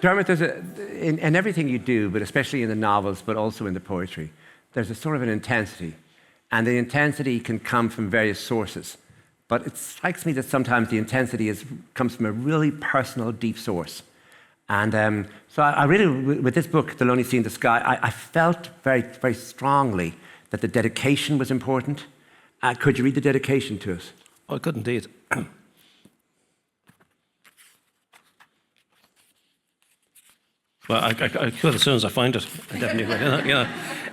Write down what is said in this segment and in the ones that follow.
Dermot, in everything you do, but especially in the novels, but also in the poetry, there's a sort of an intensity. And the intensity can come from various sources. But it strikes me that sometimes the intensity comes from a really personal, deep source. And so I really, with this book, The Lonely Sea in the Sky, I felt very, very strongly that the dedication was important. Could you read the dedication to us? Oh, I could indeed. Well, I could as soon as I find it. I definitely will. You know.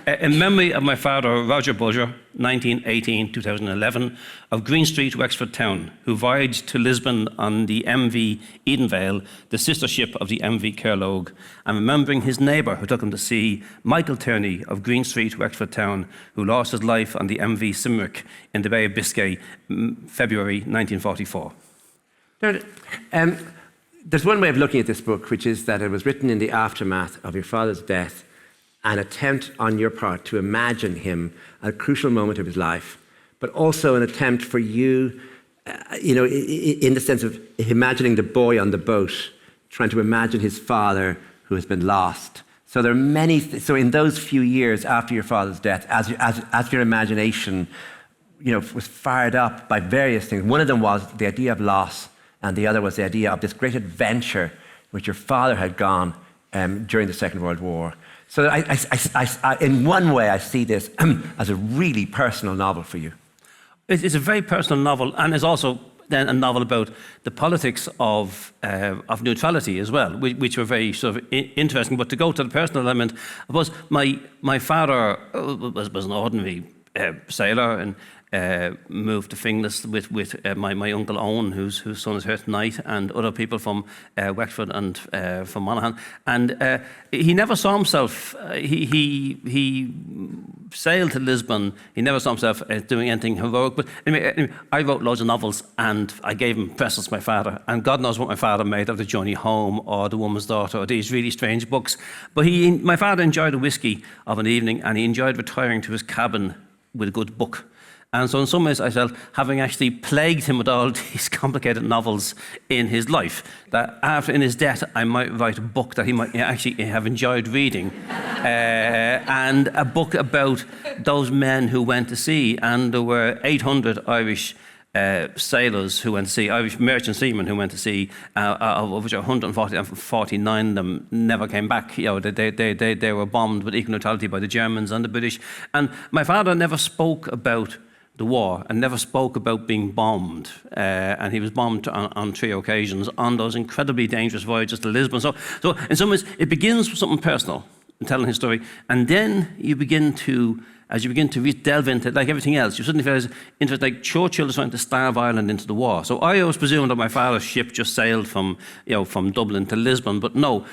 In memory of my father, Roger Bolger, 1918-2011, of Green Street, Wexford Town, who voyaged to Lisbon on the MV Edenvale, the sister ship of the MV Kerlogue, and remembering his neighbour who took him to sea, Michael Tierney of Green Street, Wexford Town, who lost his life on the MV Cymric in the Bay of Biscay, February 1944. There's one way of looking at this book, which is that it was written in the aftermath of your father's death, an attempt on your part to imagine him at a crucial moment of his life, but also an attempt for you, in the sense of imagining the boy on the boat, trying to imagine his father who has been lost. So there are many. So in those few years after your father's death, as your imagination, was fired up by various things. One of them was the idea of loss, and the other was the idea of this great adventure which your father had gone during the Second World War. So I, in one way, I see this as a really personal novel for you. It's a very personal novel, and it's also then a novel about the politics of neutrality as well, which were very sort of interesting. But to go to the personal element, I suppose my father was an ordinary sailor and moved to Finglas with my uncle Owen, whose son is here tonight, and other people from Wexford and from Monaghan. And he never saw himself. He sailed to Lisbon. He never saw himself doing anything heroic. But anyway, I wrote loads of novels, and I gave him presents to my father. And God knows what my father made of The Journey Home or The Woman's Daughter or these really strange books. But my father enjoyed a whiskey of an evening, and he enjoyed retiring to his cabin with a good book. And so in some ways I felt, having actually plagued him with all these complicated novels in his life, that after in his death I might write a book that he might actually have enjoyed reading. And a book about those men who went to sea. And there were 800 Irish sailors who went to sea, Irish merchant seamen who went to sea, of which 149 of them never came back. They were bombed with equal neutrality by the Germans and the British. And my father never spoke about the war and never spoke about being bombed. And he was bombed on 3 occasions on those incredibly dangerous voyages to Lisbon. So in some ways, it begins with something personal in telling his story, and then you begin to, as you begin to delve into, like everything else, you suddenly feel as interested, like Churchill was trying to starve Ireland into the war. So I always presumed that my father's ship just sailed from Dublin to Lisbon, but no,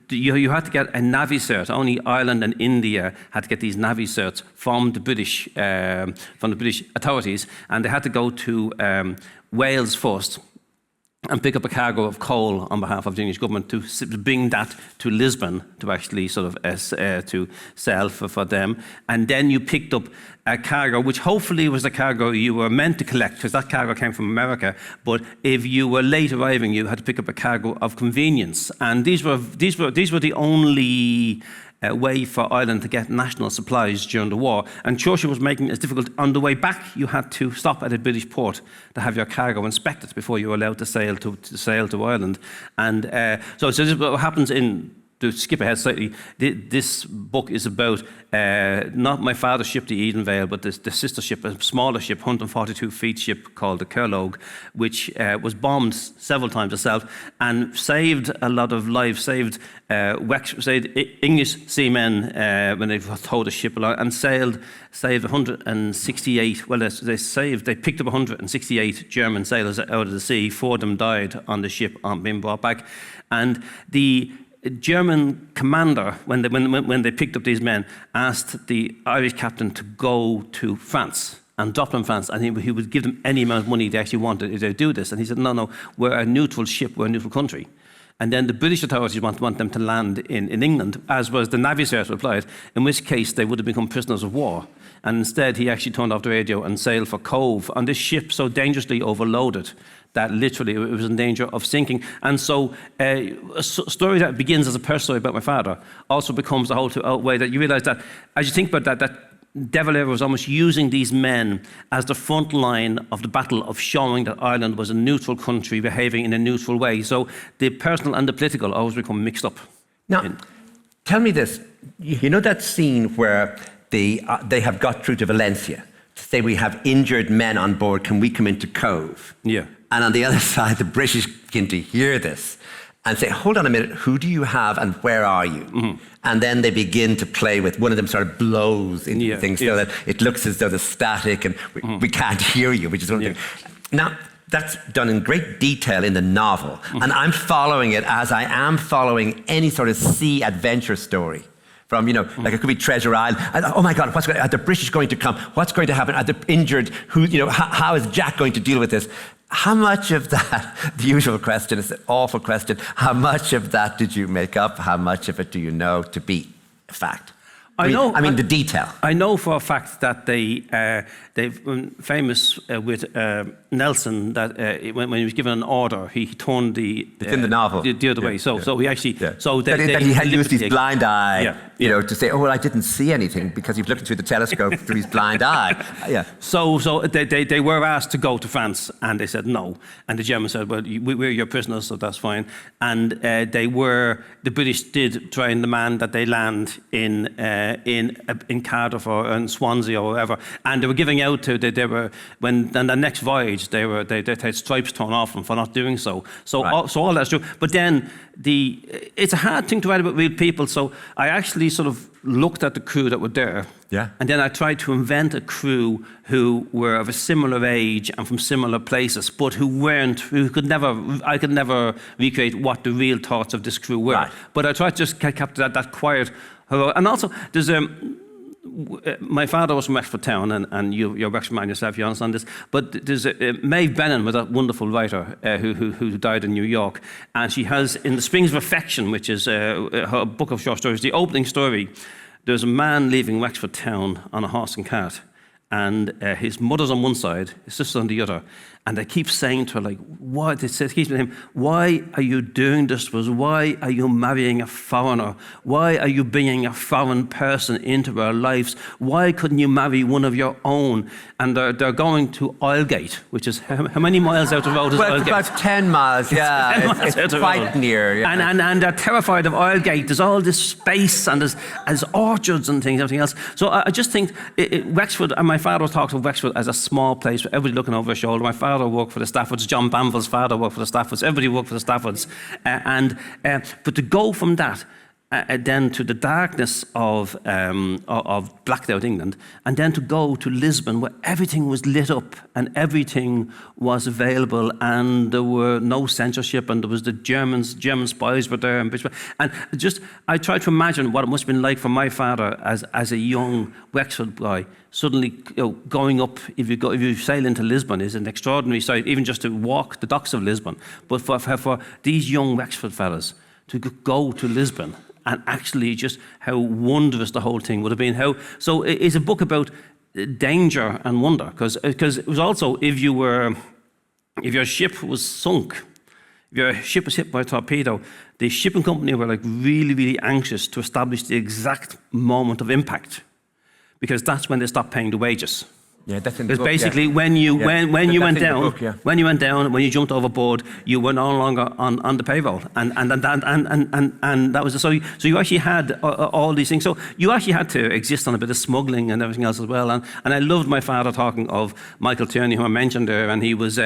you had to get a Navy cert. Only Ireland and India had to get these Navy certs from the British authorities, and they had to go to Wales first and pick up a cargo of coal on behalf of the English government to bring that to Lisbon to actually sort of to sell for them. And then you picked up a cargo, which hopefully was the cargo you were meant to collect, because that cargo came from America. But if you were late arriving, you had to pick up a cargo of convenience. And these were the only way for Ireland to get national supplies during the war. And Churchill was making it difficult. On the way back, you had to stop at a British port to have your cargo inspected before you were allowed to sail to Ireland. And so this is what happens in. To skip ahead slightly, this book is about not my father's ship, the Edenvale, but the sister ship, a smaller ship, 142 feet ship called the Kerlogue, which was bombed several times itself and saved a lot of lives, saved English seamen when they towed the ship along, and saved 168. Well, they picked up 168 German sailors out of the sea. 4 of them died on the ship being brought back, and the German commander, when they picked up these men, asked the Irish captain to go to France and drop them in France, and he would give them any amount of money they actually wanted if they do this. And he said, no, we're a neutral ship, we're a neutral country. And then the British authorities want them to land in England, as was the Navy Service replied, in which case they would have become prisoners of war. And instead, he actually turned off the radio and sailed for Cove on this ship so dangerously overloaded that literally it was in danger of sinking. And so a story that begins as a personal story about my father also becomes the whole way that you realise that, as you think about that De Valera was almost using these men as the front line of the battle of showing that Ireland was a neutral country behaving in a neutral way. So the personal and the political always become mixed up. Now, tell me this. You know that scene where they have got through to Valencia to say we have injured men on board, can we come into Cove? Yeah. And on the other side, the British begin to hear this and say, hold on a minute, who do you have and where are you? Mm-hmm. And then they begin to play with, one of them sort of blows into things so that it looks as though there's static and we can't hear you, which is one thing. Now, that's done in great detail in the novel. And I'm following it as I am following any sort of sea adventure story. From, like it could be Treasure Island. Oh my God, are the British going to come? What's going to happen? Are the injured? How is Jack going to deal with this? How much of that, the usual question, is an awful question, how much of that did you make up? How much of it do you know to be a fact? I mean the detail. I know for a fact that they're famous with Nelson, that when he was given an order, he turned it's in the novel. The other way. So he actually... Yeah. So that he had used his blind eye, to say, oh, well, I didn't see anything because he was looking through the telescope through his blind eye. Yeah. So they were asked to go to France, and they said no. And the Germans said, well, we're your prisoners, so that's fine. And the British did try and demand that they land in Cardiff or in Swansea or wherever, and they were giving out to when the next voyage they had stripes torn off them for not doing so. So all that's true. But then it's a hard thing to write about real people. So I actually sort of looked at the crew that were there, and then I tried to invent a crew who were of a similar age and from similar places, but I could never recreate what the real thoughts of this crew were. Right. But I tried to just capture that quiet. And also, there's my father was from Wexford Town, and you're a Wexford man yourself, you understand this. But there's Maeve Bennon was a wonderful writer who died in New York, and she has in The Springs of Affection, which is her book of short stories, the opening story. There's a man leaving Wexford Town on a horse and cart, and his mother's on one side, his sister's on the other, and they keep saying to her, like, why? They say, keep saying to him, why are you doing this to us? Why are you marrying a foreigner? Why are you bringing a foreign person into our lives? Why couldn't you marry one of your own? And they're going to Oilgate, which is how many miles out the road is Oilgate? Well, it's about 10 miles, yeah. It's quite near. Yeah. And they're terrified of Oilgate. There's all this space, and there's orchards and things, everything else. So I just think Wexford, and my father talks of Wexford as a small place with everybody looking over his shoulder. My father worked for the Staffords. John Banville's father worked for the Staffords. Everybody worked for the Staffords. But to go from that then to the darkness of blacked out England, and then to go to Lisbon where everything was lit up and everything was available, and there were no censorship, and there was the German spies were there, and just I tried to imagine what it must have been like for my father as a young Wexford boy. Suddenly, going up, if you sail into Lisbon, is an extraordinary sight, even just to walk the docks of Lisbon. But for these young Wexford fellas to go to Lisbon, and actually just how wondrous the whole thing would have been. So it's a book about danger and wonder, because it was also, if your ship was sunk, if your ship was hit by a torpedo, the shipping company were like really, really anxious to establish the exact moment of impact, because that's when they stopped paying the wages. Yeah, that's in the book. Because basically, when you went down, when you jumped overboard, you were no longer on the payroll, and that was so you actually had all these things. So you actually had to exist on a bit of smuggling and everything else as well. And I loved my father talking of Michael Tierney, who I mentioned there, and he was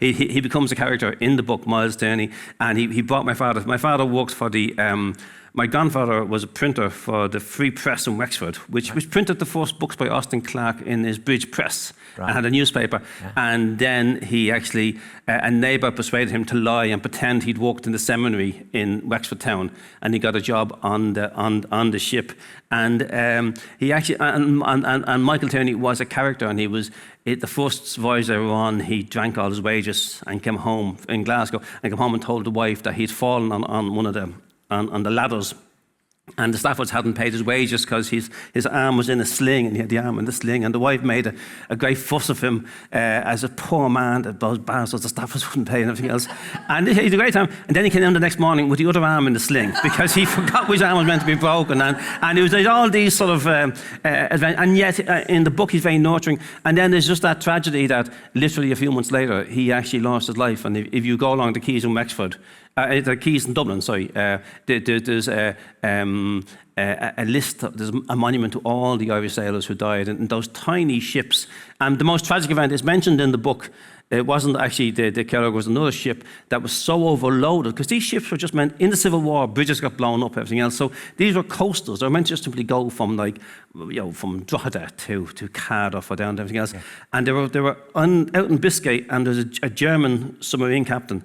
he becomes a character in the book, Miles Tierney, and he brought my father. My father worked for the my grandfather was a printer for the Free Press in Wexford, which printed the first books by Austin Clarke in his Bridge Press, and had a newspaper. Yeah. And then he actually, a neighbour persuaded him to lie and pretend he'd worked in the seminary in Wexford town, and he got a job on the ship. And he actually, and Michael Tierney was a character, and he was the first voyage they were on. He drank all his wages and came home in Glasgow, and came home and told the wife that he'd fallen on one of the on the ladders, and the Staffords hadn't paid his wages because his arm was in a sling, and he had the arm in the sling, and the wife made a great fuss of him as a poor man, that those bastards, the Staffords wouldn't pay and everything else. And he had a great time, and then he came in the next morning with the other arm in the sling because he forgot which arm was meant to be broken, and it was like all these sort of and yet in the book he's very nurturing. And then there's just that tragedy that literally a few months later he actually lost his life. And if you go along the quays in Wexford, the quays in Dublin, sorry, there's a list, there's a monument to all the Irish sailors who died in those tiny ships. And the most tragic event is mentioned in the book. It wasn't actually the Kildare, was another ship that was so overloaded, because these ships were just meant, in the Civil War, bridges got blown up, everything else. So these were coasters. They were meant to just simply go from from Drogheda to Cardiff or down to everything else. Yeah. And they were out in Biscay, and there's a German submarine captain.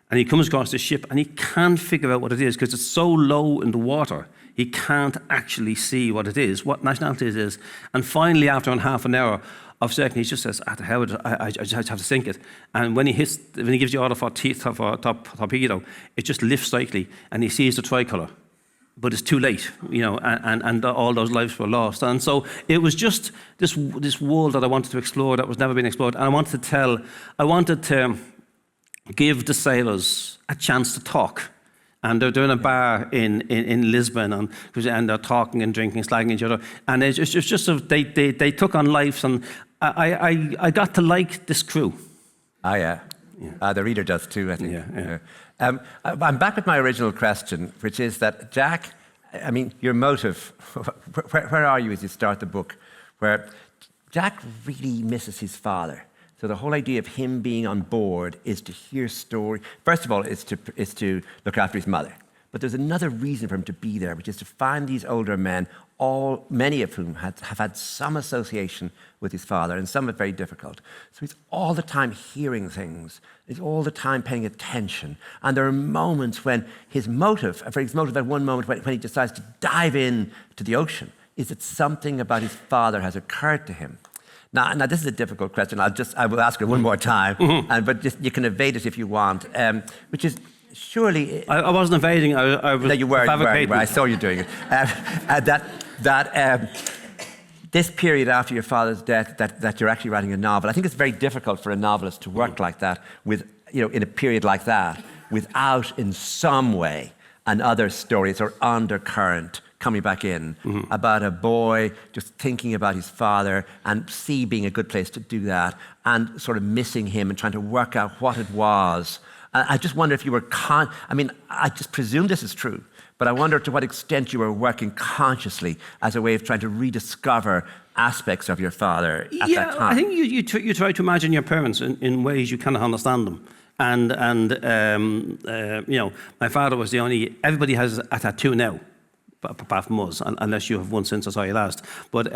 And he comes across this ship, and he can't figure out what it is because it's so low in the water. He can't actually see what it is, what nationality it is. And finally, after half an hour of searching, he just says, "At the hell, I just have to sink it." And when he gives the order for torpedo, it just lifts slightly, and he sees the tricolour. But it's too late, and all those lives were lost. And so it was just this world that I wanted to explore that was never been explored. And I wanted to give the sailors a chance to talk. And they're in a bar in Lisbon, and they're talking and drinking, slagging each other. And it's just they took on lives, and I got to like this crew. Ah, yeah. The reader does too, I think. Yeah. I'm back with my original question, which is that, Jack, I mean, your motive, where are you as you start the book, where Jack really misses his father. So the whole idea of him being on board is to hear story. First of all, is to look after his mother. But there's another reason for him to be there, which is to find these older men, many of whom have had some association with his father, and some are very difficult. So he's all the time hearing things. He's all the time paying attention. And there are moments when his motive at one moment when he decides to dive in to the ocean, is that something about his father has occurred to him. Now, this is a difficult question. I will ask it one more time, but you can evade it if you want. Which is surely I wasn't evading. I was. No, you were. I saw you doing it. This period after your father's death, that you're actually writing a novel. I think it's very difficult for a novelist to work like that in a period like that, without in some way another story or undercurrent coming back in about a boy just thinking about his father, and sea being a good place to do that, and sort of missing him and trying to work out what it was. I just wonder if you were I just presume this is true, but I wonder to what extent you were working consciously as a way of trying to rediscover aspects of your father at that time. I think you try to imagine your parents in ways you cannot understand them. And my father was the only. Everybody has a tattoo now, apart from us, unless you have one since I saw you last. But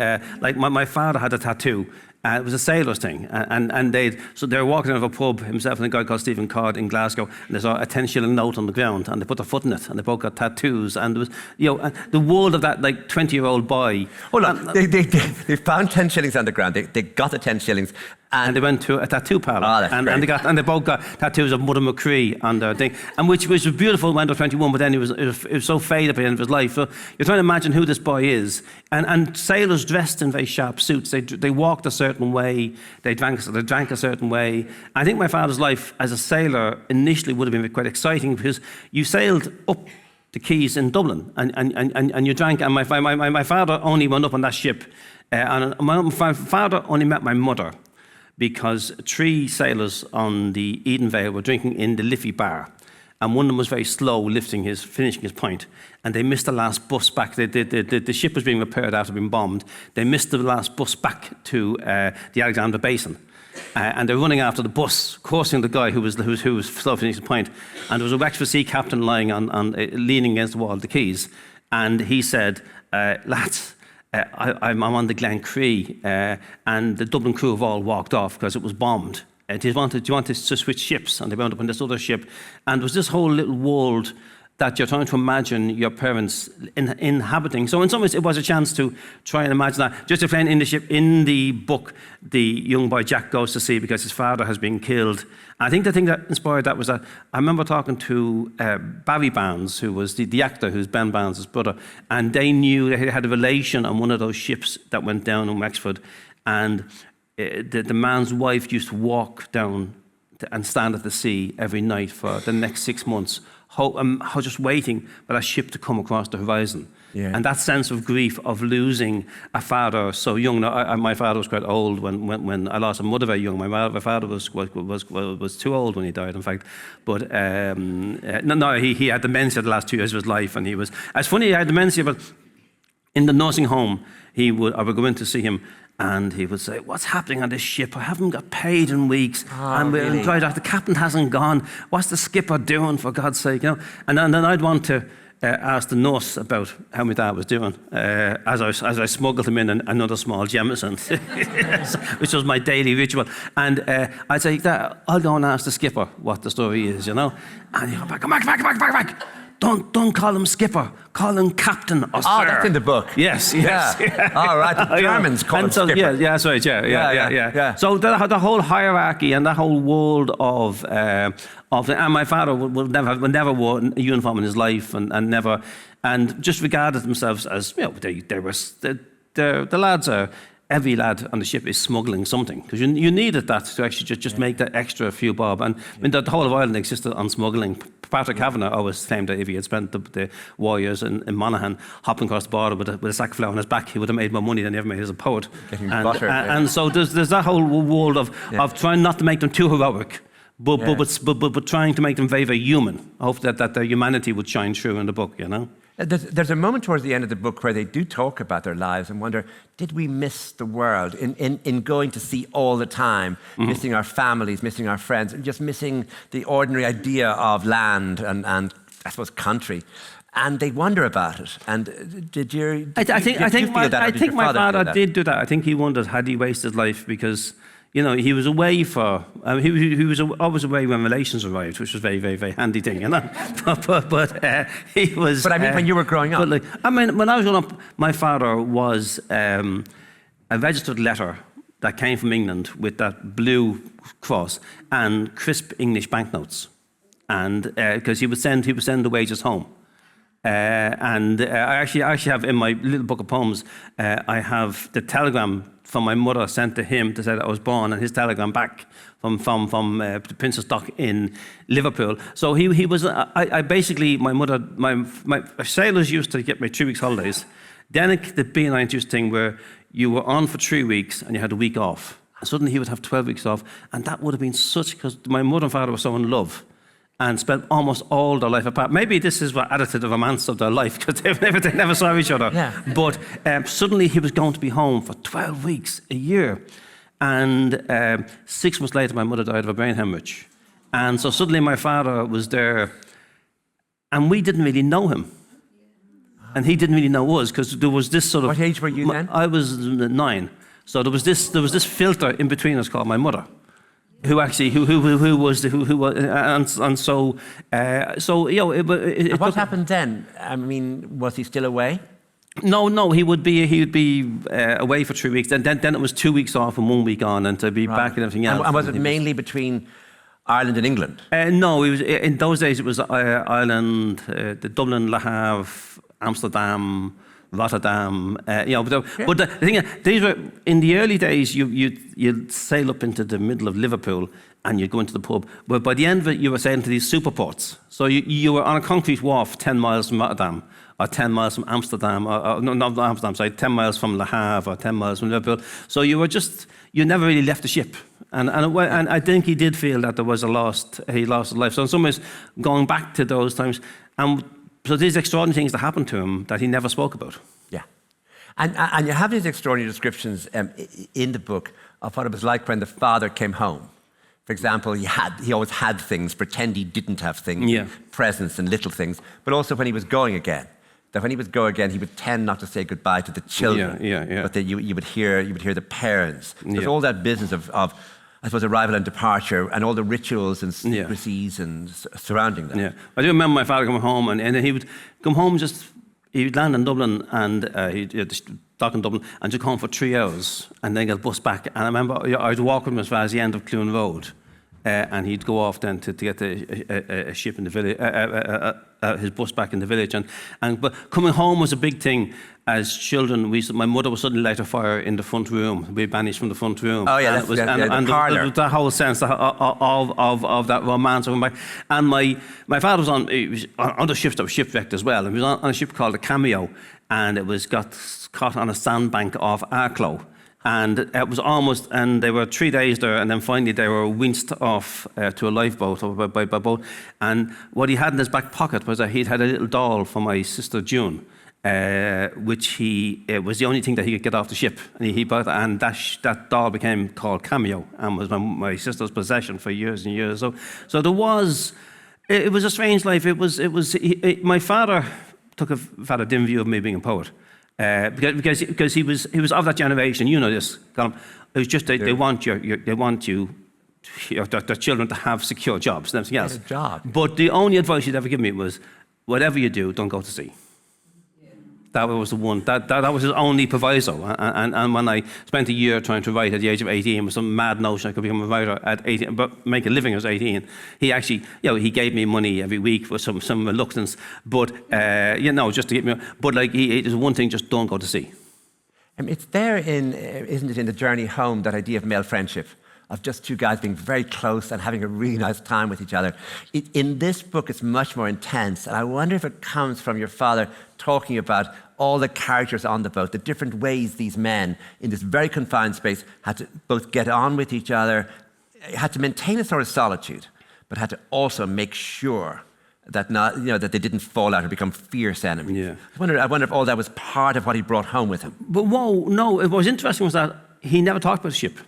my father had a tattoo. It was a sailor's thing, and they were walking out of a pub, himself and a guy called Stephen Codd in Glasgow, and they saw a 10-shilling note on the ground, and they put their foot in it, and they both got tattoos, and it was, the world of that 20-year-old boy. Hold on, they found 10 shillings on the ground. They got the 10 shillings. And they went to a tattoo parlour, and they both got tattoos of Mother McCree on their thing, and which was beautiful when they were 21. But then it was so faded at the end of his life. So you're trying to imagine who this boy is, and sailors dressed in very sharp suits. They walked a certain way. They drank a certain way. I think my father's life as a sailor initially would have been quite exciting, because you sailed up the quays in Dublin, and you drank. And my father only went up on that ship, and my father only met my mother because 3 sailors on the Edenvale were drinking in the Liffey bar, and one of them was very slow finishing his pint, and they missed the last bus back. The ship was being repaired after being bombed. They missed the last bus back to the Alexander Basin. and they're running after the bus, coursing the guy who was slow finishing the point. And there was a Wexford Sea captain lying leaning against the wall of the quays, and he said, "Lads, I'm on the Glen Cree, and the Dublin crew have all walked off because it was bombed. Do you want to switch ships?" And they wound up on this other ship, and there was this whole little world that you're trying to imagine your parents inhabiting. So in some ways, it was a chance to try and imagine that. Just to explain, in the book, the young boy Jack goes to sea because his father has been killed. I think the thing that inspired that was that I remember talking to Barry Barnes, who was the actor, who's Ben Barnes' brother, and they had a relation on one of those ships that went down in Wexford, and the man's wife used to walk down and stand at the sea every night for the next 6 months, just waiting for that ship to come across the horizon. Yeah. And that sense of grief of losing a father so young. Now, my father was quite old when I lost a mother very young. My father was too old when he died, in fact. But he had dementia the last 2 years of his life, and he was. It's funny he had dementia, but in the nursing home, I would go in to see him. And he would say, "What's happening on this ship? I haven't got paid in weeks. And really? The captain hasn't gone. What's the skipper doing, for God's sake?" And then I'd want to ask the nurse about how my dad was doing, as I smuggled him in another small Jameson, which was my daily ritual. And I'd say, "I'll go and ask the skipper what the story is, And he'd go, back. Don't call him skipper. Call him captain or sir." Oh, that's in the book. Yes. Yeah. All right. The Germans call him skipper. Yeah, that's right. Yeah. So the whole hierarchy and that whole world of and my father would never wore a uniform in his life, and just regarded themselves as the lads are. Every lad on the ship is smuggling something, because you needed that to actually just make that extra few bob. And I mean, the whole of Ireland existed on smuggling. Patrick Kavanagh always claimed that if he had spent the war years in Monaghan hopping across the border with a sack of flour on his back, he would have made more money than he ever made as a poet. Getting butter. And so there's that whole world of trying not to make them too heroic, but trying to make them very, very human. I hope that their humanity would shine through in the book, There's a moment towards the end of the book where they do talk about their lives and wonder, did we miss the world in going to sea all the time, missing our families, missing our friends, and just missing the ordinary idea of land and I suppose country? And they wonder about it. And I think my father did do that. I think he wondered, had he wasted life because he was away for. He was always away when relations arrived, which was a very, very, very handy thing, But he was. But I mean, when you were growing up. When I was growing up, my father was a registered letter that came from England with that blue cross and crisp English banknotes, and because he would send the wages home. I actually have in my little book of poems, I have the telegram from my mother sent to him to say that I was born, and his telegram back from the Princess Dock in Liverpool. So he was. I basically, my mother, my sailors used to get me 3 weeks holidays. Then the B&I thing where you were on for 3 weeks and you had a week off, and suddenly he would have 12 weeks off, and that would have been because my mother and father were so in love and spent almost all their life apart. Maybe this is what added to the romance of their life, because they never saw each other. Yeah. But suddenly he was going to be home for 12 weeks, a year. And 6 months later, my mother died of a brain hemorrhage. And so suddenly my father was there, and we didn't really know him. And he didn't really know us, because there was this sort of... What age were you then? I was 9. So there was this filter in between us called my mother, who was what happened then? I mean, was he still away? No, he would be away for 3 weeks, and then it was 2 weeks off and 1 week on, and to be back and everything else. And was it mainly between Ireland and England? No, it was in those days. It was Ireland, the Dublin, Le Havre, Amsterdam, Rotterdam, But the thing is, these were in the early days. You'd sail up into the middle of Liverpool and you'd go into the pub. But by the end of it, you were sailing to these super ports. So you were on a concrete wharf 10 miles from Rotterdam, or 10 miles from Amsterdam, or not Amsterdam, sorry, 10 miles from Le Havre, or 10 miles from Liverpool. So you never really left the ship. And I think he did feel that he lost his life. So in some ways, going back to those times, so these extraordinary things that happened to him that he never spoke about. Yeah. And you have these extraordinary descriptions in the book of what it was like when the father came home. For example, he always had things, pretend he didn't have things, presents and little things, but also when he was going again. That when he would go again, he would tend not to say goodbye to the children, but that you would hear the parents. There's all that business of I suppose, arrival and departure and all the rituals and secrecies and surrounding that. Yeah, I do remember my father coming home, and then he would come home he would land in Dublin, and he'd dock in Dublin, and just come home for 3 hours, and then get a bus back. And I remember I would walk with him as far as the end of Clune Road, and he'd go off then to get a ship in the village, his bus back in the village. But coming home was a big thing. As children, my mother would suddenly light a fire in the front room. We banished from the front room. Oh yeah, the parlour. The whole sense of that romance. And my father was on the ships that were shipwrecked as well. And he was on a ship called the Cameo, and it got caught on a sandbank off Arklow. And it was almost, and they were 3 days there, and then finally they were winched off to a lifeboat or by boat. And what he had in his back pocket was that he'd had a little doll for my sister June, which it was the only thing that he could get off the ship. And he bought, and that doll became called Cameo, and was my sister's possession for years and years. So there was, it was a strange life. My father took a rather dim view of me being a poet. Because he was of that generation, you know this, Colm. It was just they want you, their children to have secure jobs, nothing else. A job. But the only advice he'd ever give me was, whatever you do, don't go to sea. That was the one. That was his only proviso. And when I spent a year trying to write at the age of 18 with some mad notion I could become a writer at 18, but make a living as 18, he actually, he gave me money every week with some reluctance, but just to get me. But it was one thing: just don't go to sea. It's there isn't it, in the journey home, that idea of male friendship, of just two guys being very close and having a really nice time with each other. In this book, it's much more intense, and I wonder if it comes from your father talking about all the characters on the boat, the different ways these men, in this very confined space, had to both get on with each other, had to maintain a sort of solitude, but had to also make sure that that they didn't fall out or become fierce enemies. Yeah. I wonder if all that was part of what he brought home with him. But no, what was interesting was that he never talked about the ship.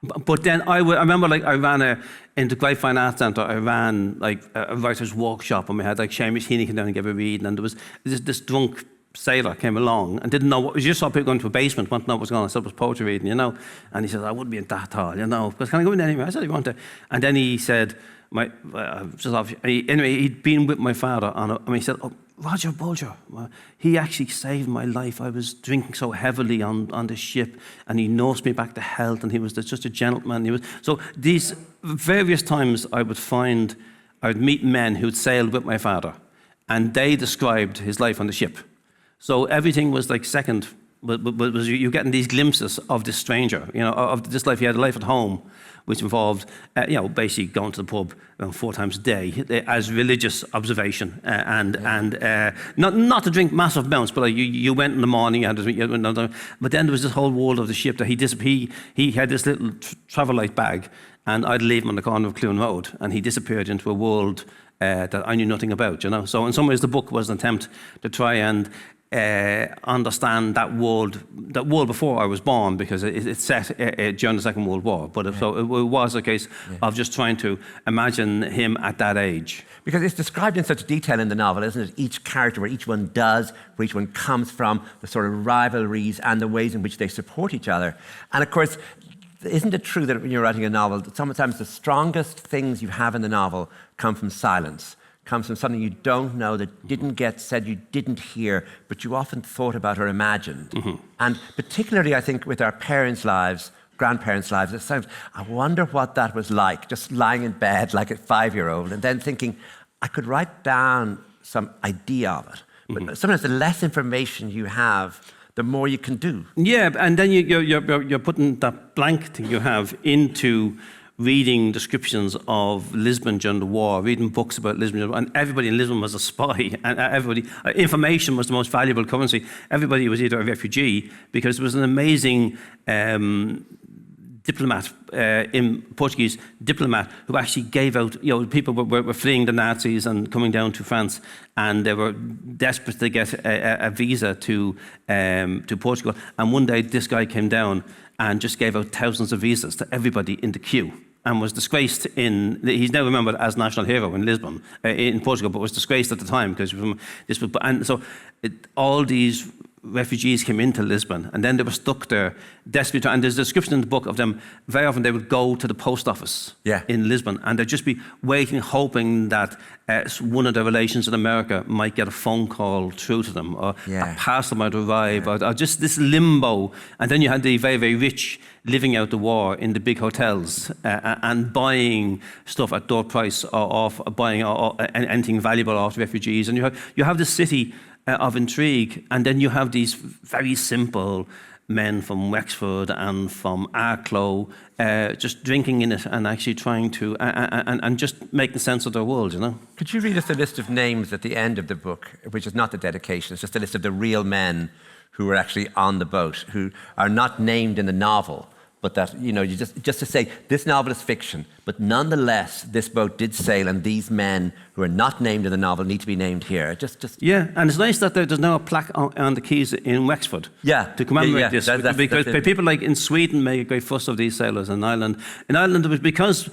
But then I remember, I ran into Great Fine Arts Centre, I ran a writer's workshop, and we had Seamus Heaney come down and give a read, and there was this drunk sailor came along and didn't know what, you just saw people going to a basement, wanted to know what was going on. I said it was poetry reading, and he said, I wouldn't be in that hall, because can I go in anyway? I said, you want to? And then he said, he'd been with my father he said, Roger Bolger, he actually saved my life. I was drinking so heavily on the ship, and he nursed me back to health, and he was just a gentleman. So these various times I would meet men who'd sailed with my father, and they described his life on the ship. So everything was second, but you getting these glimpses of this stranger, of this life. He had a life at home, which involved, basically going to the pub 4 times a day as religious observation, and not to drink massive amounts, but you went in the morning, but then there was this whole world of the ship that he had this little travel light bag, and I'd leave him on the corner of Clune Road, and he disappeared into a world that I knew nothing about, So in some ways the book was an attempt to try and understand that world before I was born, because it's set during the Second World War. So it was a case of just trying to imagine him at that age. Because it's described in such detail in the novel, isn't it? Each character, where each one does, where each one comes from, the sort of rivalries and the ways in which they support each other. And of course, isn't it true that when you're writing a novel, that sometimes the strongest things you have in the novel come from silence? Comes from something you don't know, that didn't get said, you didn't hear, but you often thought about or imagined. Mm-hmm. And particularly, I think, with our parents' lives, grandparents' lives, it sounds, I wonder what that was like, just lying in bed like a 5-year-old, and then thinking, I could write down some idea of it. But sometimes the less information you have, the more you can do. Yeah, and then you're putting that blank thing you have into reading descriptions of Lisbon during the war, reading books about Lisbon, and everybody in Lisbon was a spy, and information was the most valuable currency. Everybody was either a refugee, because there was an amazing diplomat, in Portuguese diplomat, who actually gave out, people were fleeing the Nazis and coming down to France, and they were desperate to get a visa to Portugal. And one day this guy came down and just gave out thousands of visas to everybody in the queue, and was disgraced he's now remembered as national hero in Lisbon, in Portugal, but was disgraced at the time because all these refugees came into Lisbon, and then they were stuck there desperately. And there's a description in the book of them. Very often they would go to the post office in Lisbon, and they'd just be waiting, hoping that one of their relations in America might get a phone call through to them, or a parcel might arrive, or just this limbo. And then you had the very, very rich living out the war in the big hotels, and buying stuff at door price, or buying anything valuable off refugees. And you have this city of intrigue, and then you have these very simple men from Wexford and from Arklow just drinking in it and actually trying to and just making sense of their world, Could you read us a list of names at the end of the book, which is not the dedication, it's just a list of the real men who were actually on the boat, who are not named in the novel, but that, you just to say, this novel is fiction, but nonetheless, this boat did sail, and these men who are not named in the novel need to be named here. Yeah, and it's nice that there's now a plaque on the quays in Wexford to commemorate this, because people like in Sweden make a great fuss of these sailors in Ireland. In Ireland, it was because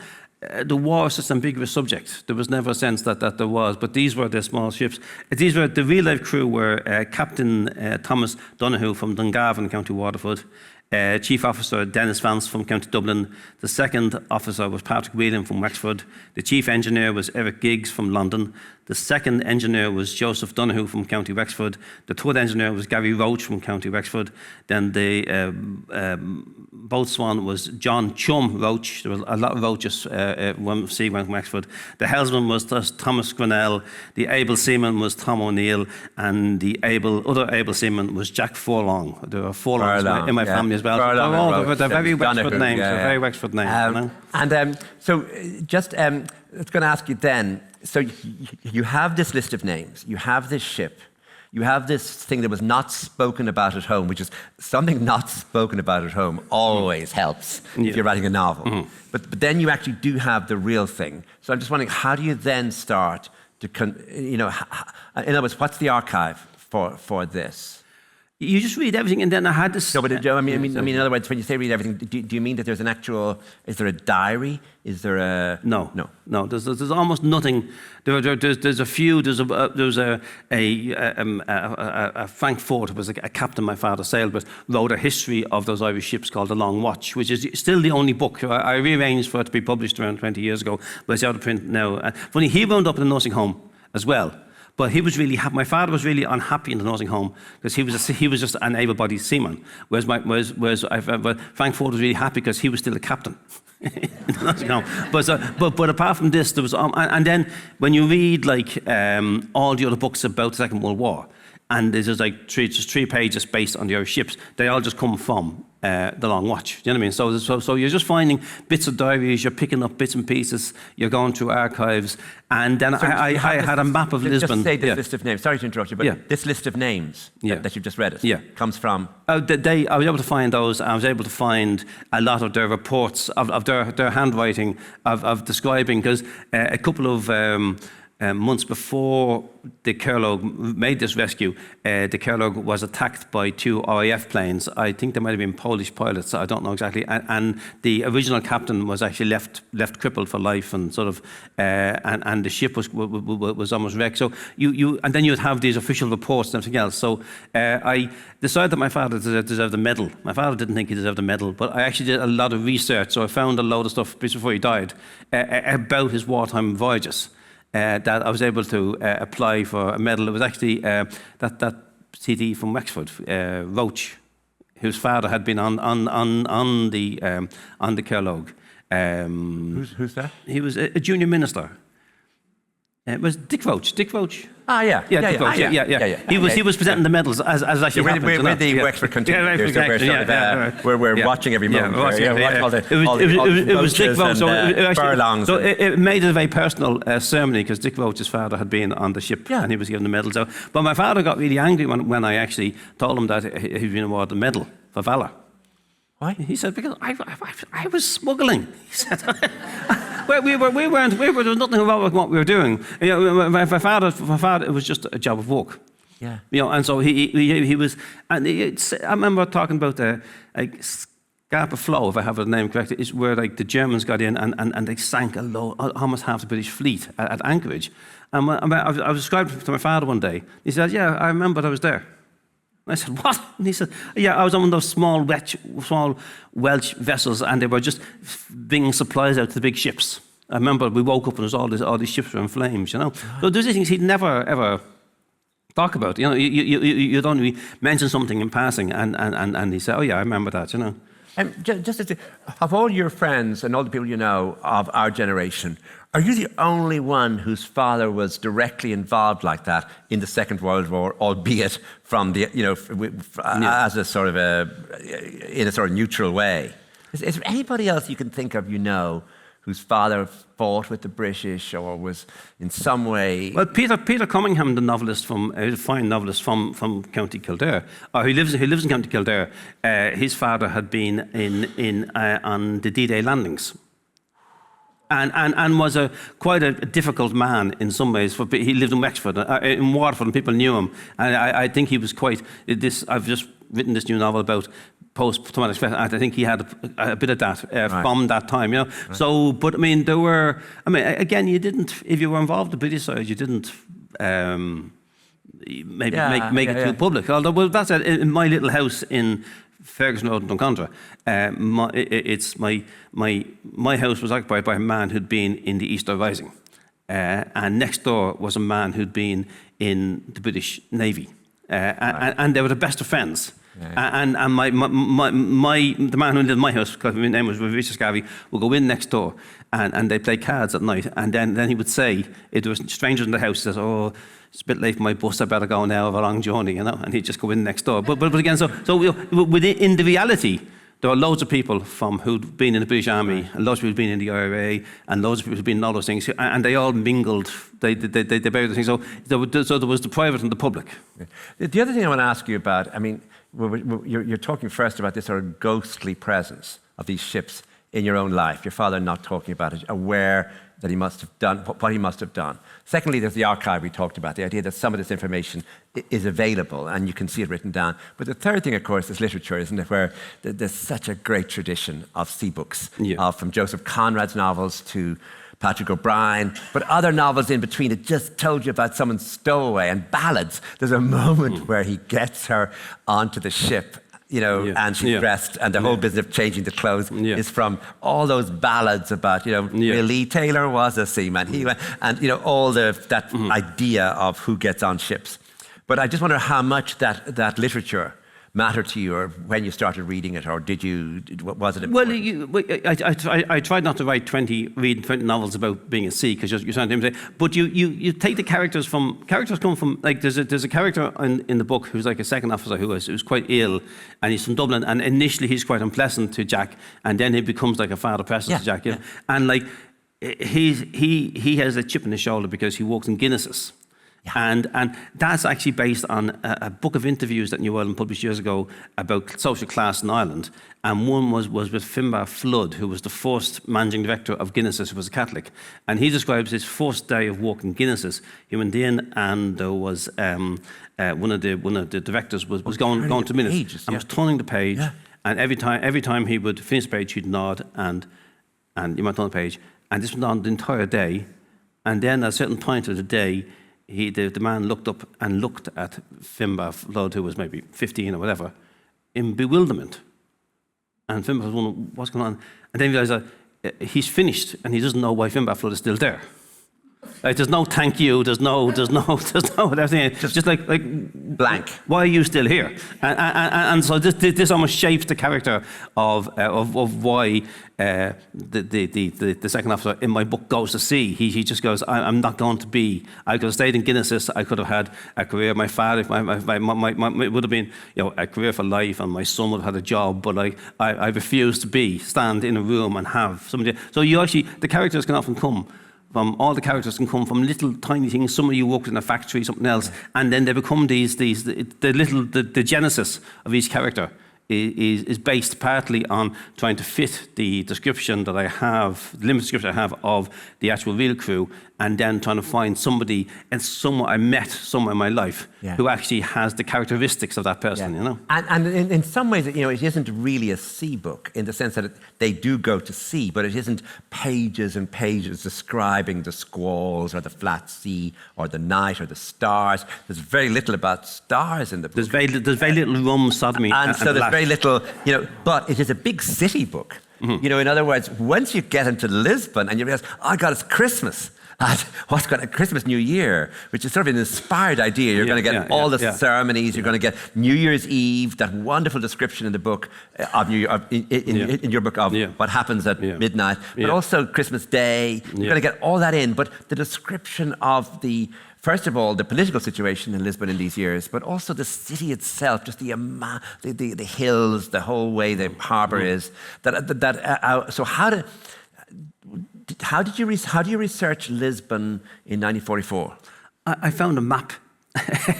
the war was such an ambiguous subject. There was never a sense that there was, but these were the small ships. These were the real-life crew were Captain Thomas Donoghue from Dungarvan, County Waterford, Chief Officer Dennis Vance from County Dublin. The second officer was Patrick Whelan from Wexford. The Chief Engineer was Eric Giggs from London. The second engineer was Joseph Donoghue from County Wexford. The third engineer was Gary Roach from County Wexford. Then the boatswain was John Chum Roach. There was a lot of Roaches when sea went from Wexford. The helmsman was Thomas Grinnell. The able seaman was Tom O'Neill. And the other able seaman was Jack Forlong. There were Forlongs in my family as well. They're very Wexford names. They're very Wexford names. So just it's going to ask you then, so you have this list of names, you have this ship, you have this thing that was not spoken about at home, which is something not spoken about at home always helps if you're writing a novel. Mm-hmm. But then you actually do have the real thing. So I'm just wondering, how do you then start to, in other words, what's the archive for this? You just read everything, and then I had this. No, but I mean, in other words, when you say read everything, do you mean that there's an actual? Is there a diary? Is there a? No. There's almost nothing. There's a few. There's a Frank Ford, who was a captain my father sailed with, wrote a history of those Irish ships called The Long Watch, which is still the only book. I rearranged for it to be published around 20 years ago, but it's out of print now. Funny, he wound up in a nursing home as well. But he was really my father was really unhappy in the nursing home because he was just an able-bodied seaman, whereas Frank Ford was really happy because he was still a captain in the nursing home. But apart from this, there was and then when you read all the other books about the Second World War, and there's just just 3 pages based on the Irish ships, they all just come from The Long Watch. Do you know what I mean? So you're just finding bits of diaries, you're picking up bits and pieces, you're going through archives, and then I had a map of Lisbon. Just say this list of names. Sorry to interrupt you, but this list of names that you've just read comes from? I was able to find those. I was able to find a lot of their reports, of their handwriting, of describing, because a couple of months before the Kerlog made this rescue, the Kerlog was attacked by 2 RAF planes. I think they might have been Polish pilots, I don't know exactly. And the original captain was actually left crippled for life, and and the ship was almost wrecked. So and then you'd have these official reports and everything else. So I decided that my father deserved a medal. My father didn't think he deserved a medal, but I actually did a lot of research. So I found a load of stuff before he died about his wartime voyages. That I was able to apply for a medal. It was actually that CD from Wexford, Roach, whose father had been on the Kerlog. Who's that? He was a junior minister. It was Dick Roach. Dick Roach. Ah, yeah. Dick Roach. Yeah. He was presenting the medals as actually happened. We're the Wexford contingent. We're watching every moment. It was Dick Roach. So it made it a very personal ceremony because Dick Roach's father had been on the ship and he was given the medal. But my father got really angry when I actually told him that he'd been awarded the medal for valour. Why? He said, because I was smuggling. He said, we weren't, there was nothing wrong with what we were doing. You know, my father, it was just a job of work. Yeah. You know, and so he was, and I remember talking about the Scapa Flow, if I have the name correct, is where like the Germans got in and they sank almost half the British fleet at Anchorage. And I was describing to my father one day. He said, "Yeah, I remember I was there." And I said, "What?" And he said, "Yeah, I was on one of those small Welsh vessels, and they were just bringing supplies out to the big ships. I remember we woke up and there was all these ships were in flames, you know." So there's these things he'd never ever talk about. You know, you'd only mention something in passing, and he said, "Oh yeah, I remember that," you know. Just of all your friends and all the people you know of our generation, are you the only one whose father was directly involved like that in the Second World War, albeit from the, you know, as a sort of in a sort of neutral way? Is there anybody else you can think of, you know, whose father fought with the British or was in some way... Well, Peter Cunningham, the novelist a fine novelist from County Kildare, who lives in County Kildare, his father had been on the D-Day landings. And was quite a difficult man in some ways. He lived in Wexford, in Waterford, and people knew him. And I think he was quite... I've just written this new novel about post-traumatic stress. I think he had a bit of that from that time, you know. Right. So, but I mean, there were... I mean, again, you didn't... If you were involved in the British side, you didn't make it too public. Although, well, that's it. In my little house in Ferguson Road in Drumcondra, my house was occupied by a man who'd been in the Easter Rising. And next door was a man who'd been in the British Navy. And they were the best of friends. Yeah. And the man who lived in my house, because his name was Richard Scavi, would go in next door and they'd play cards at night. And then he would say, if there was strangers in the house, he says, "Oh, it's a bit late for my bus, I better go now, I have a long journey," you know. And he'd just go in next door. But again, so within the reality, there were loads of people who'd been in the British Army, and loads of people who'd been in the IRA, and loads of people who'd been in all those things, and they all mingled. They buried the things. So there was the private and the public. Yeah. The other thing I want to ask you about, I mean, you're talking first about this sort of ghostly presence of these ships in your own life. Your father not talking about it, aware that he must have done what he must have done. Secondly, there's the archive we talked about, the idea that some of this information is available and you can see it written down. But the third thing, of course, is literature, isn't it, where there's such a great tradition of sea books, from Joseph Conrad's novels to Patrick O'Brien, but other novels in between that just told you about someone's stowaway, and ballads. There's a moment where he gets her onto the ship, you know, and she's dressed, and the whole business of changing the clothes is from all those ballads about, you know, Willie Taylor was a seaman, and, you know, all that idea of who gets on ships. But I just wonder how much that literature mattered to you, or when you started reading it, or was it important? Well, I tried not to read 20 novels about being at sea, because you're trying to imitate. But you take the characters come from, like, there's a character in the book who's like a second officer who's quite ill, and he's from Dublin, and initially he's quite unpleasant to Jack, and then he becomes like a father presence to Jack. Yeah. And like he has a chip in his shoulder because he works in Guinnesses. Yeah. And that's actually based on a book of interviews that New Ireland published years ago about social class in Ireland. And one was with Finbar Flood, who was the first managing director of Guinness's, who was a Catholic. And he describes his first day of work in Guinness's. He went in, and there was one of the directors was going to minutes and was turning the page. Yeah. And every time he would finish the page, he'd nod, and you might turn the page. And this went on the entire day. And then at a certain point of the day, the man looked up and looked at Finbar Flood, who was maybe 15 or whatever, in bewilderment. And Finbar was wondering, what's going on? And then he realised that he's finished, and he doesn't know why Finbar Flood is still there. Like, there's no thank you, there's no everything. Just like blank. Why are you still here? And so this almost shapes the character of why the second officer in my book goes to sea. He just goes, I'm not going to be. I could have stayed in Guinness's. I could have had a career. My father, it would have been, you know, a career for life, and my son would have had a job. But I refuse to stand in a room and have somebody. So the characters can often come. All the characters can come from little tiny things. Some of you worked in a factory, something else, and then they become the genesis of each character is based partly on trying to fit the description that I have, the limited description I have of the actual real crew, and then trying to find somebody and someone I met somewhere in my life who actually has the characteristics of that person, you know. And in some ways, you know, it isn't really a sea book in the sense that they do go to sea, but it isn't pages and pages describing the squalls or the flat sea or the night or the stars. There's very little about stars in the book. There's very little rum, sodomy, and so there's black. very little, you know, but it is a big city book. You know, in other words, once you get into Lisbon and you realize, oh God, it's Christmas. And what's got a Christmas New Year, which is sort of an inspired idea. You're going to get all the ceremonies. You're going to get New Year's Eve, that wonderful description in the book of in your book of what happens at midnight, but also Christmas Day. You're going to get all that in. But the description of first of all, the political situation in Lisbon in these years, but also the city itself, just the hills, the whole way the harbour is. So how do you research Lisbon in 1944? I found a map.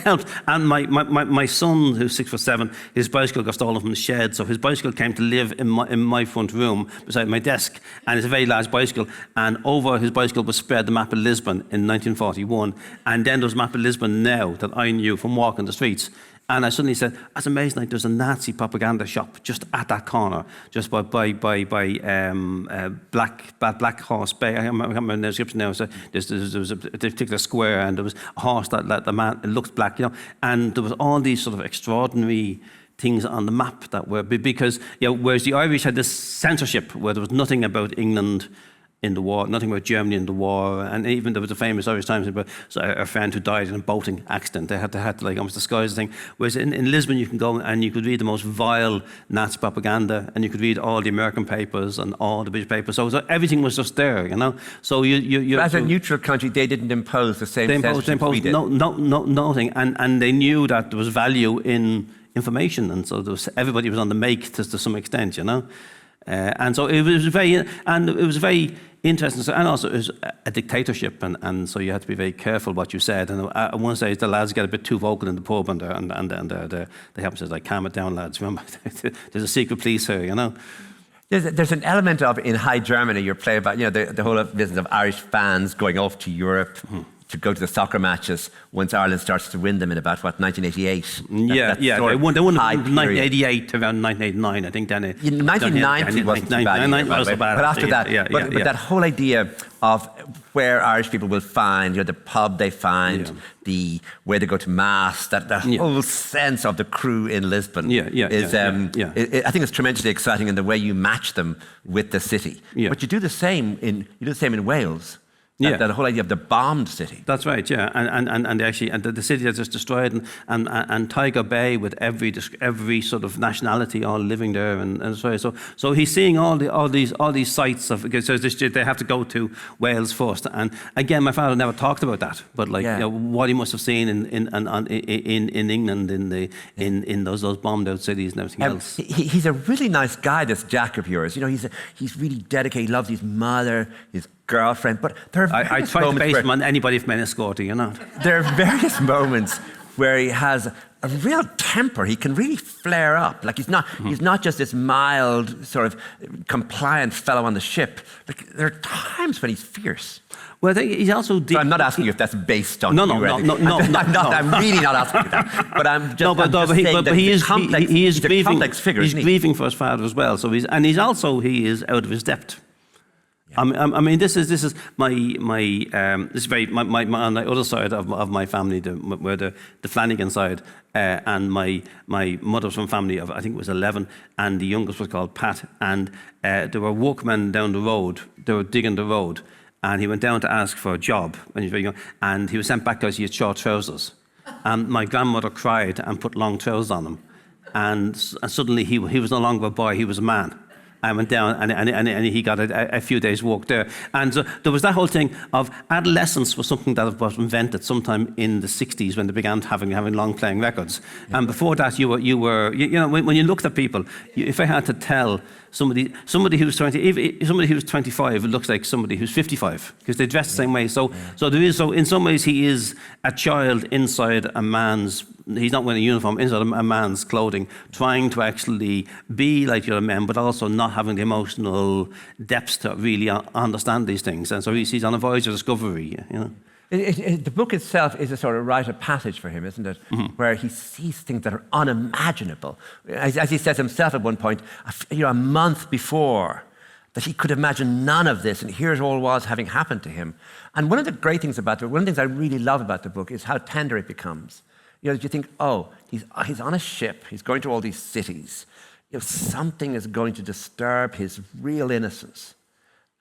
Helped. And my son, who's 6'7", his bicycle got stolen from the shed, so his bicycle came to live in my front room beside my desk, and it's a very large bicycle, and over his bicycle was spread the map of Lisbon in 1941, and then there was a map of Lisbon now that I knew from walking the streets. And I suddenly said, that's amazing, like there's a Nazi propaganda shop just at that corner, just by Black Horse Bay. I can't remember the description now. So there was a particular square, and there was a horse that the man, it looked black, you know. And there was all these sort of extraordinary things on the map that were, because, you know, whereas the Irish had this censorship where there was nothing about England in the war, nothing about Germany in the war, and even there was a famous Irish Times about a friend who died in a boating accident. They had to like almost disguise the thing. Whereas in Lisbon, you can go and you could read the most vile Nazi propaganda, and you could read all the American papers and all the British papers. So everything was just there, you know. So you as a neutral country, they didn't impose the same censorship we did. Nothing, and they knew that there was value in information, and so everybody was on the make to some extent, you know. And so it was very interesting, and also it was a dictatorship, and so you had to be very careful what you said. And at one stage, the lads get a bit too vocal in the pub, and they help us like, calm it down, lads. Remember, there's a secret police here, you know. There's an element of in High Germany, your play about, you know, the whole business of Irish fans going off to Europe. To go to the soccer matches once Ireland starts to win them in about, 1988? They won 1988 to around 1989, I think. Then 1990 wasn't too bad. But after that, but that whole idea of where Irish people will find, you know, the pub they find, where they go to mass, that whole sense of the crew in Lisbon is, I think it's tremendously exciting in the way you match them with the city. But you do the same in Wales. That whole idea of the bombed city. That's right, yeah, and actually, and the city that's just destroyed, and Tiger Bay with every sort of nationality all living there, and so he's seeing all these sites of, because they have to go to Wales first, and again, my father never talked about that, but like you know, what he must have seen in England in those bombed out cities and everything else. He's a really nice guy, this Jack of yours. You know, he's really dedicated. He loves his mother, his girlfriend, but there are I try to base him on anybody from Enniscorthy, you know. There are various moments where he has a real temper. He can really flare up. Like he's not just this mild, sort of compliant fellow on the ship. Like there are times when he's fierce. Well, he's also deep. So I'm not asking you if that's based on No. I'm really not asking you that. But I'm just saying that he's a complex figure. He's grieving for his father as well. So he is out of his depth. I mean, this is my on the other side of my family, where the Flanagan side, and my mother was from a family of, I think it was 11, and the youngest was called Pat, and there were workmen down the road. They were digging the road, and he went down to ask for a job when he was very young, and he was sent back because he had short trousers, and my grandmother cried and put long trousers on him, and suddenly he was no longer a boy, he was a man. I went down and he got a few days' work there. And so there was that whole thing of adolescence was something that was invented sometime in the 60s when they began having long playing records. And before that, you know, when you looked at people, if I had to tell somebody who's 25, it looks like somebody who's 55 because they dress the same way. So in some ways he is a child inside a man's he's not wearing a uniform inside a man's clothing, trying to actually be like the other men, but also not having the emotional depths to really understand these things. And so he's on a voyage of discovery, you know. The book itself is a sort of rite of passage for him, isn't it? Where he sees things that are unimaginable. As he says himself at one point, a month before, that he could imagine none of this, and here's all was having happened to him. And one of the great things about the book, one of the things I really love about the book is how tender it becomes. You know, you think, oh, he's on a ship, he's going to all these cities. You know, something is going to disturb his real innocence.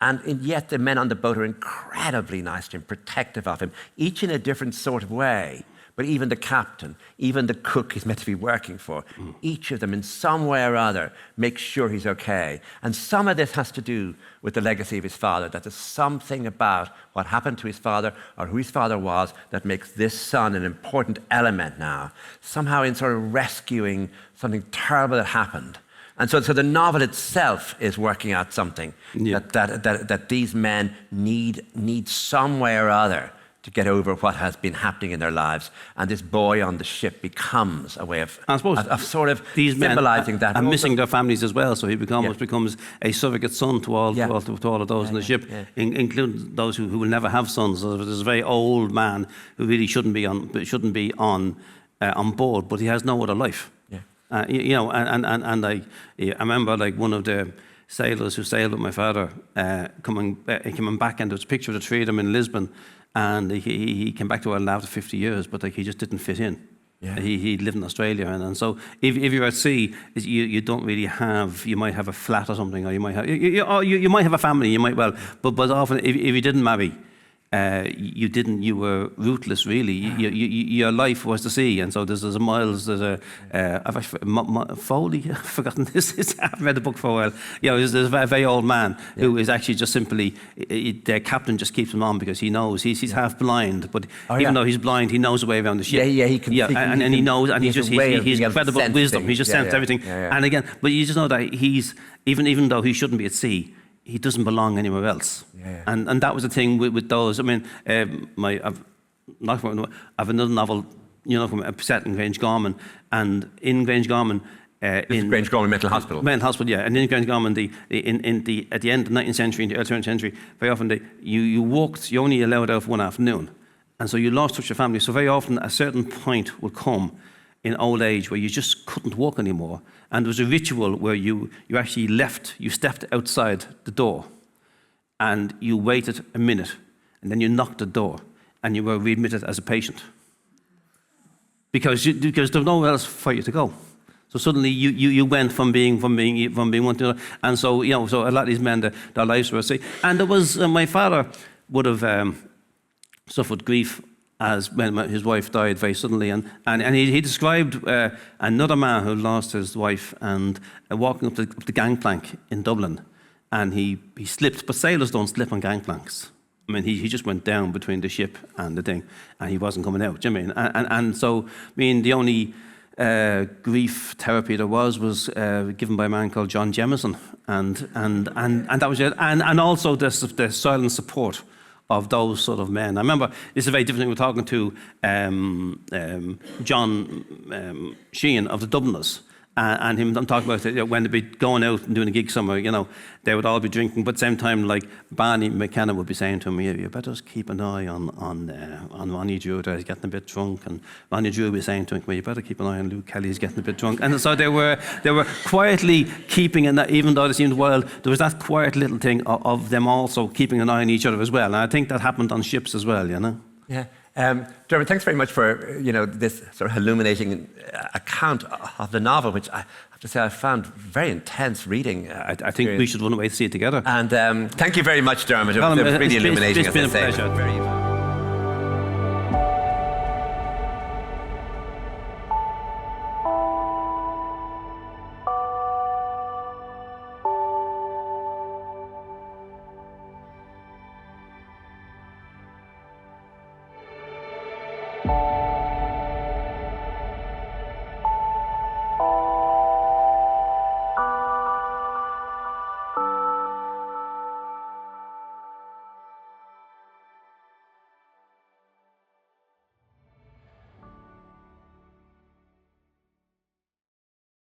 And yet the men on the boat are incredibly nice to him, protective of him, each in a different sort of way. But even the captain, even the cook he's meant to be working for, each of them in some way or other makes sure he's okay. And some of this has to do with the legacy of his father, that there's something about what happened to his father or who his father was that makes this son an important element now, somehow in sort of rescuing something terrible that happened. And so the novel itself is working out something that these men need some way or other to get over what has been happening in their lives. And this boy on the ship becomes a way of sort of these symbolizing that. And missing their families as well. So he becomes a surrogate son to all of those on the ship, including those who will never have sons. So there's a very old man who really shouldn't be on board, but he has no other life. You know, and I remember like one of the sailors who sailed with my father coming back, and there was a picture of the three of them in Lisbon, and he came back to Ireland after 50 years, but like he just didn't fit in. Yeah. He lived in Australia, and so if you're at sea, you don't really have. You might have a flat or something, or you might have a family. You might but often if you didn't marry. You were rootless, really. Your life was the sea, and so there's a Miles, Foley, I've forgotten this. I haven't read the book for a while. You know, there's a very old man who is actually just simply, the captain just keeps him on because he knows he's half blind, but even though he's blind, he knows the way around the ship. He can. And he knows, and he's incredible wisdom. He just sensed everything. And again, but you just know that he's even though he shouldn't be at sea, he doesn't belong anywhere else. And that was the thing with those. I mean, I've another novel, you know, from set in Grangegarman, and in Grangegarman, Grangegarman Mental Hospital. Mental Hospital, yeah. And in Grangegarman, at the end of the 19th century, in the early 20th century, very often you walked. You only allowed out for one afternoon, and so you lost touch with your family. So very often, a certain point would come in old age where you just couldn't walk anymore. And there was a ritual where you actually you stepped outside the door and you waited a minute, and then you knocked the door and you were readmitted as a patient. Because there was nowhere else for you to go. So suddenly you went from being one to another. And so, you know, so a lot of these men, their lives were at sea. And there was, my father would have suffered grief as when his wife died very suddenly, and he described another man who lost his wife and walking up the gangplank in Dublin, and he slipped. But sailors don't slip on gangplanks. I mean, he just went down between the ship and the thing, and he wasn't coming out. Do you know what I mean? And so, I mean, the only grief therapy there was given by a man called John Jemison, and that was it. And also the silent support of those sort of men. I remember, it's a very different thing. We're talking to John Sheehan of the Dubliners, and him. I'm talking about when they'd be going out and doing a gig somewhere, you know, they would all be drinking, but at the same time, like Barney McKenna would be saying to him, you better just keep an eye on Ronnie Drew, he's getting a bit drunk, and Ronnie Drew would be saying to him, well, you better keep an eye on Luke Kelly, he's getting a bit drunk. And so they were quietly keeping, and even though they seemed wild, there was that quiet little thing of them also keeping an eye on each other as well. And I think that happened on ships as well, you know. Yeah. Dermot, thanks very much for this sort of illuminating account of the novel, which I have to say I found very intense reading. I think we should run away to see it together. And thank you very much, Dermot. It was really illuminating. It's been a pleasure.